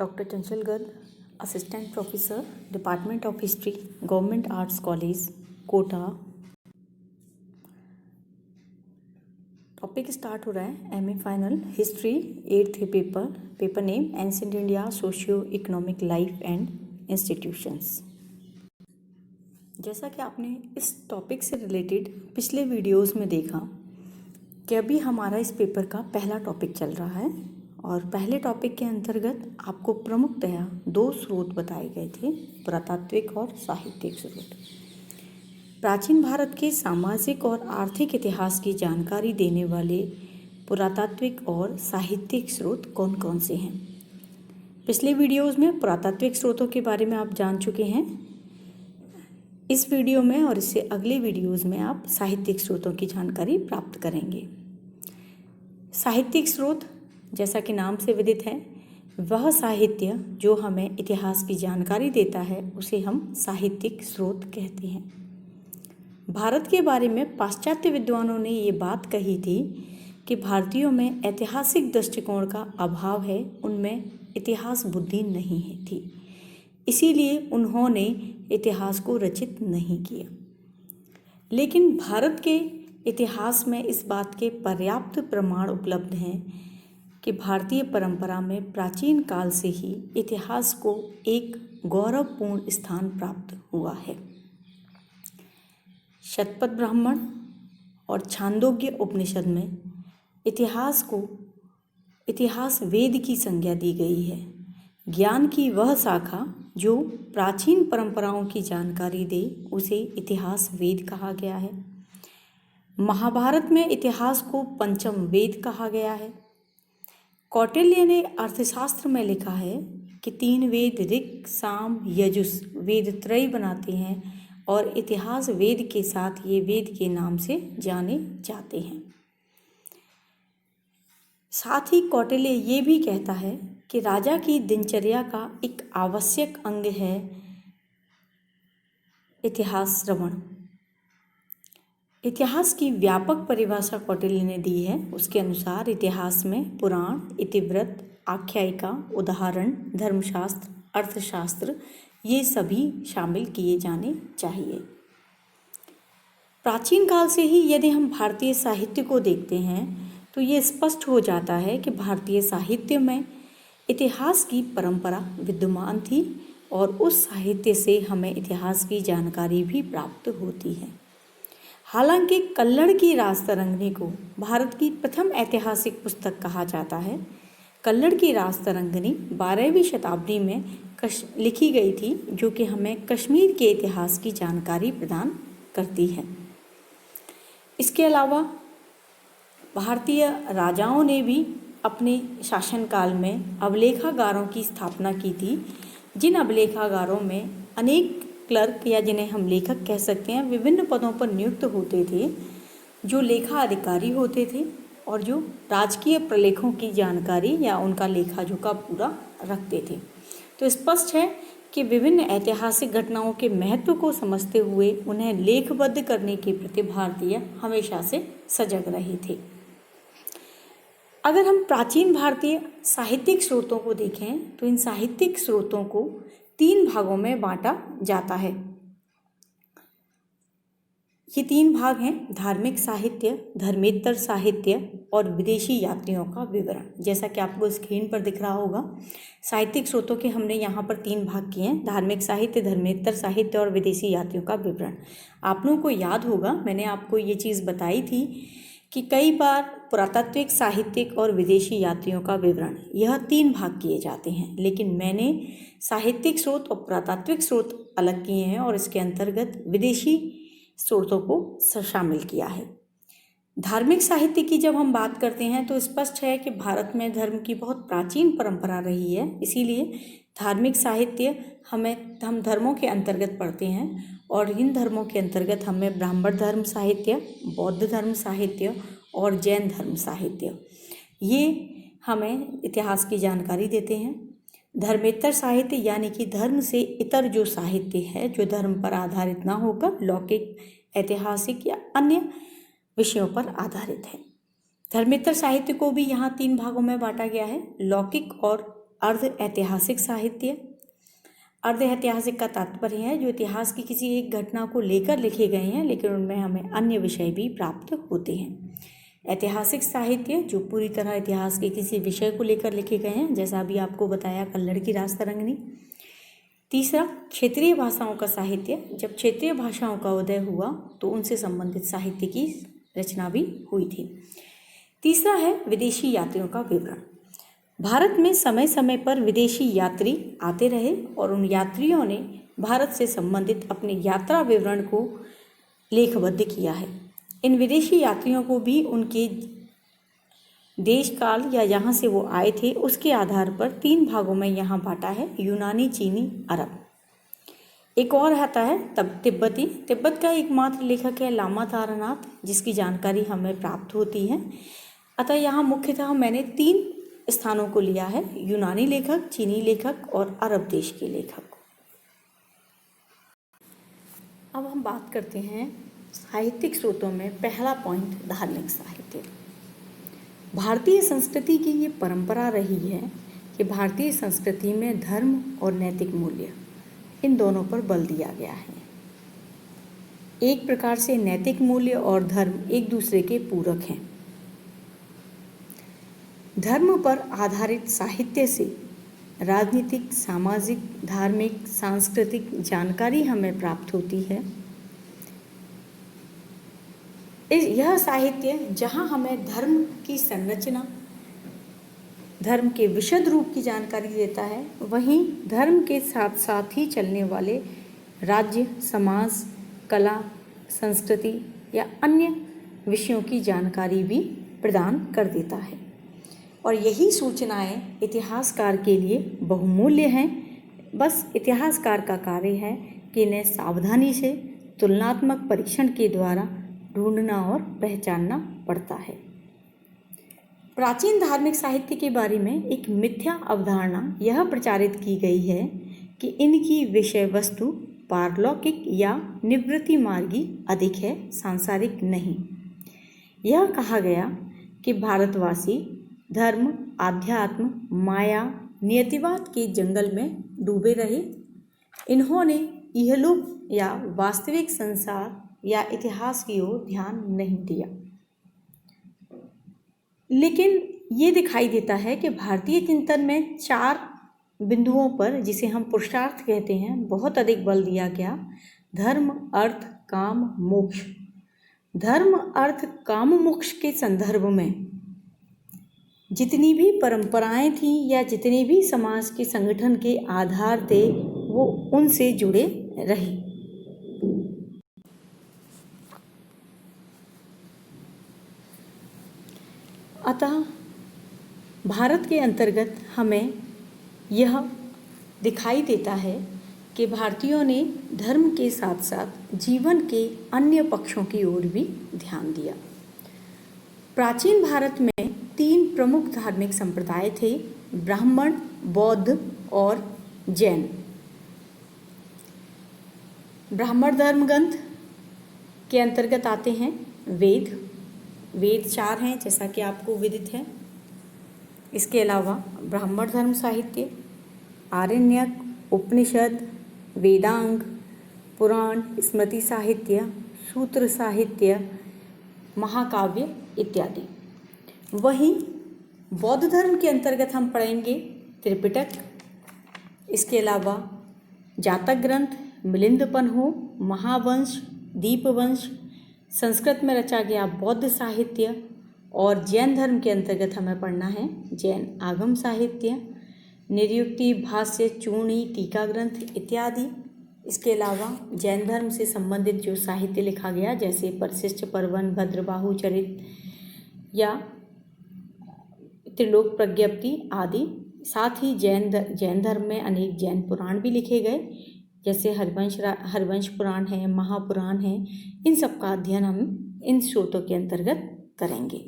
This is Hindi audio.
Doctor Chanchal Garg, assistant professor, department of history, government arts college, Kota. Topic start हो रहा है MA final history 8th paper name ancient India socio economic life and institutions. जैसा कि आपने इस टॉपिक से रिलेटेड पिछले वीडियोस में देखा कि अभी हमारा इस पेपर का पहला टॉपिक चल रहा है और पहले टॉपिक के अंतर्गत आपको प्रमुखतया 2 स्रोत बताए गए थे, पुरातात्विक और साहित्यिक स्रोत। प्राचीन भारत के सामाजिक और आर्थिक इतिहास की जानकारी देने वाले पुरातात्विक और साहित्यिक स्रोत कौन कौन से हैं। पिछले वीडियोस में पुरातात्विक स्रोतों के बारे में आप जान चुके हैं। इस वीडियो में और इससे अगले वीडियोस में आप साहित्यिक स्रोतों की जानकारी प्राप्त करेंगे। साहित्यिक स्रोत, जैसा कि नाम से विदित है, वह साहित्य जो हमें इतिहास की जानकारी देता है उसे हम साहित्यिक स्रोत कहते हैं। भारत के बारे में पाश्चात्य विद्वानों ने ये बात कही थी कि भारतीयों में ऐतिहासिक दृष्टिकोण का अभाव है, उनमें इतिहास बुद्धि नहीं है थी, इसीलिए उन्होंने इतिहास को रचित नहीं किया। लेकिन भारत के इतिहास में इस बात के पर्याप्त प्रमाण उपलब्ध हैं कि भारतीय परंपरा में प्राचीन काल से ही इतिहास को एक गौरवपूर्ण स्थान प्राप्त हुआ है। शतपथ ब्राह्मण और छांदोग्य उपनिषद में इतिहास वेद की संज्ञा दी गई है। ज्ञान की वह शाखा जो प्राचीन परंपराओं की जानकारी दे उसे इतिहास वेद कहा गया है। महाभारत में इतिहास को पंचम वेद कहा गया है। कौटिल्य ने अर्थशास्त्र में लिखा है कि 3 वेद ऋक्, साम, यजुस वेद त्रय बनाते हैं और इतिहास वेद के साथ ये वेद के नाम से जाने जाते हैं। साथ ही कौटिल्य ये भी कहता है कि राजा की दिनचर्या का एक आवश्यक अंग है इतिहास श्रवण। इतिहास की व्यापक परिभाषा कौटिल्य ने दी है। उसके अनुसार इतिहास में पुराण, इतिवृत्त, आख्यायिका, उदाहरण, धर्मशास्त्र, अर्थशास्त्र ये सभी शामिल किए जाने चाहिए। प्राचीन काल से ही यदि हम भारतीय साहित्य को देखते हैं तो ये स्पष्ट हो जाता है कि भारतीय साहित्य में इतिहास की परंपरा विद्यमान थी और उस साहित्य से हमें इतिहास की जानकारी भी प्राप्त होती है। हालांकि कल्लड़ की राजतरंगिणी को भारत की प्रथम ऐतिहासिक पुस्तक कहा जाता है। कल्लड़ की राजतरंगिणी 12वीं शताब्दी में लिखी गई थी, जो कि हमें कश्मीर के इतिहास की जानकारी प्रदान करती है। इसके अलावा भारतीय राजाओं ने भी अपने शासनकाल में अभिलेखागारों की स्थापना की थी, जिन अभिलेखागारों में अनेक क्लर्क या जिन्हें हम लेखक कह सकते हैं विभिन्न पदों पर नियुक्त होते थे, जो लेखा अधिकारी होते थे और जो राजकीय प्रलेखों की जानकारी या उनका लेखा जोखा पूरा रखते थे। तो स्पष्ट है कि विभिन्न ऐतिहासिक घटनाओं के महत्व को समझते हुए उन्हें लेखबद्ध करने के प्रति भारतीय हमेशा से सजग रहे थे। अगर हम प्राचीन भारतीय साहित्यिक स्रोतों को देखें तो इन साहित्यिक स्रोतों को 3 भागों में बांटा जाता है। ये 3 भाग हैं: धार्मिक साहित्य, धर्मेत्तर साहित्य और विदेशी यात्रियों का विवरण। जैसा कि आपको स्क्रीन पर दिख रहा होगा, साहित्यिक स्रोतों के हमने यहाँ पर 3 भाग किए हैं: धार्मिक साहित्य, धर्मेत्तर साहित्य और विदेशी यात्रियों का विवरण। आप लोगों को याद होगा, मैंने आपको ये चीज़ बताई थी कि कई बार पुरातात्विक, साहित्यिक और विदेशी यात्रियों का विवरण, यह 3 भाग किए जाते हैं, लेकिन मैंने साहित्यिक स्रोत और पुरातात्विक स्रोत अलग किए हैं और इसके अंतर्गत विदेशी स्रोतों को शामिल किया है। धार्मिक साहित्य की जब हम बात करते हैं तो स्पष्ट है कि भारत में धर्म की बहुत प्राचीन परंपरा रही है, इसीलिए धार्मिक साहित्य हम धर्मों के अंतर्गत पढ़ते हैं और इन धर्मों के अंतर्गत हमें ब्राह्मण धर्म साहित्य, बौद्ध धर्म साहित्य और जैन धर्म साहित्य ये हमें इतिहास की जानकारी देते हैं। धर्मेत्तर साहित्य यानी कि धर्म से इतर जो साहित्य है, जो धर्म पर आधारित ना होकर लौकिक, ऐतिहासिक या अन्य विषयों पर आधारित है। धर्मेत्तर साहित्य को भी यहाँ 3 भागों में बांटा गया है: लौकिक और अर्ध ऐतिहासिक साहित्य। अर्ध ऐतिहासिक का तात्पर्य है जो इतिहास की किसी एक घटना को लेकर लिखे गए हैं लेकिन उनमें हमें अन्य विषय भी प्राप्त होते हैं। ऐतिहासिक साहित्य जो पूरी तरह इतिहास के किसी विषय को लेकर लिखे गए हैं, जैसा अभी आपको बताया कल्लड़ की राजतरंगिणी। तीसरा, क्षेत्रीय भाषाओं का साहित्य। जब क्षेत्रीय भाषाओं का उदय हुआ तो उनसे संबंधित साहित्य की रचना भी हुई थी। तीसरा है विदेशी यात्रियों का विवरण। भारत में समय समय पर विदेशी यात्री आते रहे और उन यात्रियों ने भारत से संबंधित अपने यात्रा विवरण को लेखबद्ध किया है। इन विदेशी यात्रियों को भी उनके देश काल या यहाँ से वो आए थे उसके आधार पर 3 भागों में यहाँ बांटा है, यूनानी, चीनी, अरब। एक और आता है तब तिब्बती। तिब्बत का एकमात्र लेखक है लामा तारानाथ, जिसकी जानकारी हमें प्राप्त होती है। अतः यहाँ मुख्यतः मैंने 3 स्थानों को लिया है, यूनानी लेखक, चीनी लेखक और अरब देश के लेखक। अब हम बात करते हैं साहित्यिक स्रोतों में पहला पॉइंट, धार्मिक साहित्य। भारतीय संस्कृति की ये परंपरा रही है कि भारतीय संस्कृति में धर्म और नैतिक मूल्य इन दोनों पर बल दिया गया है। एक प्रकार से नैतिक मूल्य और धर्म एक दूसरे के पूरक हैं। धर्म पर आधारित साहित्य से राजनीतिक, सामाजिक, धार्मिक, सांस्कृतिक जानकारी हमें प्राप्त होती है। यह साहित्य जहाँ हमें धर्म की संरचना, धर्म के विशद रूप की जानकारी देता है, वहीं धर्म के साथ साथ ही चलने वाले राज्य, समाज, कला, संस्कृति या अन्य विषयों की जानकारी भी प्रदान कर देता है। और यही सूचनाएं इतिहासकार के लिए बहुमूल्य हैं। बस इतिहासकार का कार्य है कि इन्हें सावधानी से तुलनात्मक परीक्षण के द्वारा ढूंढना और पहचानना पड़ता है। प्राचीन धार्मिक साहित्य के बारे में एक मिथ्या अवधारणा यह प्रचारित की गई है कि इनकी विषय वस्तु पारलौकिक या निवृत्ति मार्गी अधिक है, सांसारिक नहीं। यह कहा गया कि भारतवासी धर्म, आध्यात्म, माया, नियतिवाद के जंगल में डूबे रहे। इन्होंने इहलोक या वास्तविक संसार या इतिहास की ओर ध्यान नहीं दिया। लेकिन ये दिखाई देता है कि भारतीय चिंतन में 4 बिंदुओं पर, जिसे हम पुरुषार्थ कहते हैं, बहुत अधिक बल दिया गया। धर्म, अर्थ, काम, मोक्ष। धर्म, अर्थ, काम, मोक्ष के संदर्भ में जितनी भी परंपराएं थीं या जितने भी समाज के संगठन के आधार थे वो उनसे जुड़े रहे। अतः भारत के अंतर्गत हमें यह दिखाई देता है कि भारतीयों ने धर्म के साथ साथ जीवन के अन्य पक्षों की ओर भी ध्यान दिया। प्राचीन भारत में 3 प्रमुख धार्मिक संप्रदाय थे, ब्राह्मण, बौद्ध और जैन। ब्राह्मण धर्म ग्रंथ के अंतर्गत आते हैं वेद। वेद 4 हैं जैसा कि आपको विदित है। इसके अलावा ब्राह्मण धर्म साहित्य, आरण्यक, उपनिषद, वेदांग, पुराण, स्मृति साहित्य, सूत्र साहित्य, महाकाव्य इत्यादि। वहीं बौद्ध धर्म के अंतर्गत हम पढ़ेंगे त्रिपिटक, इसके अलावा जातक ग्रंथ, मिलिंदपन्हो, महावंश, दीपवंश, संस्कृत में रचा गया बौद्ध साहित्य, और जैन धर्म के अंतर्गत हमें पढ़ना है जैन आगम साहित्य, निर्युक्ति, भाष्य, चूर्णी, टीका ग्रंथ इत्यादि। इसके अलावा जैन धर्म से संबंधित जो साहित्य लिखा गया जैसे परिशिष्ट पर्वन, भद्रबाहु चरित या त्रिलोक प्रज्ञप्ति आदि। साथ ही जैन धर्म में अनेक जैन पुराण भी लिखे गए जैसे हरिवंश पुराण है, महापुराण है। इन सब का अध्ययन हम इन स्रोतों के अंतर्गत करेंगे।